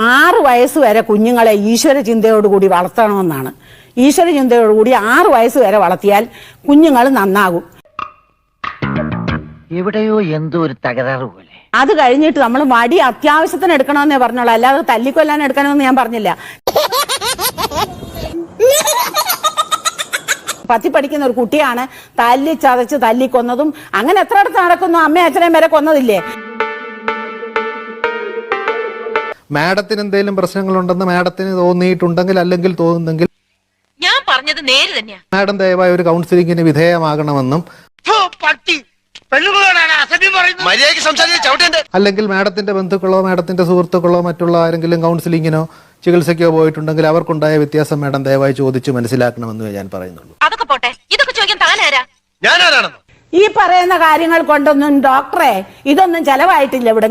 6 വയസ്സ് വരെ കുഞ്ഞുങ്ങളെ ഈശ്വര ചിന്തയോടുകൂടി വളർത്തണമെന്നാണ്. ഈശ്വര ചിന്തയോടുകൂടി 6 വയസ്സ് വരെ വളർത്തിയാൽ കുഞ്ഞുങ്ങൾ നന്നാകും. എവിടെയോ എന്തോ ഒരു തകരാറ് പോലെ. അത് കഴിഞ്ഞിട്ട് നമ്മൾ വടി അത്യാവശ്യത്തിന് എടുക്കണമെന്നേ പറഞ്ഞോളൂ, അല്ലാതെ തല്ലിക്കൊല്ലാൻ എടുക്കണമെന്ന് ഞാൻ പറഞ്ഞില്ല. 10 പഠിക്കുന്ന ഒരു കുട്ടിയാണ് തല്ലി ചതച്ച് തല്ലിക്കൊന്നതും. അങ്ങനെ എത്ര അടുത്ത് നടക്കുന്നു? അമ്മയും അച്ഛനെയും വരെ കൊന്നതില്ലേ? മാഡത്തിന് എന്തെങ്കിലും പ്രശ്നങ്ങളുണ്ടെന്ന് മാഡത്തിന് തോന്നിയിട്ടുണ്ടെങ്കിൽ, അല്ലെങ്കിൽ തോന്നുന്നെങ്കിൽ ഞാൻ പറഞ്ഞത് നേര് തന്നെയാ. മാഡം ദയവായി ഒരു കൗൺസിലിംഗിന് വിധേയമാകണമെന്നും, അല്ലെങ്കിൽ മാഡത്തിന്റെ ബന്ധുക്കളോ മാഡത്തിന്റെ സുഹൃത്തുക്കളോ മറ്റുള്ള ആരെങ്കിലും കൗൺസിലിംഗിനോ ചികിത്സയ്ക്കോ പോയിട്ടുണ്ടെങ്കിൽ അവർക്കുണ്ടായ വ്യത്യാസം മാഡം ദയവായി ചോദിച്ച് മനസ്സിലാക്കണമെന്ന് ഞാൻ പറയുന്നുള്ളൂ. അതൊക്കെ പോട്ടെ, ഇതൊക്കെ ചോദിക്കാൻ താനാരാ? ഞാനാരാണെന്നോ? ഈ പറയുന്ന കാര്യങ്ങൾ കൊണ്ടൊന്നും ഡോക്ടറെ ഇതൊന്നും ചെലവായിട്ടില്ല ഇവിടെ.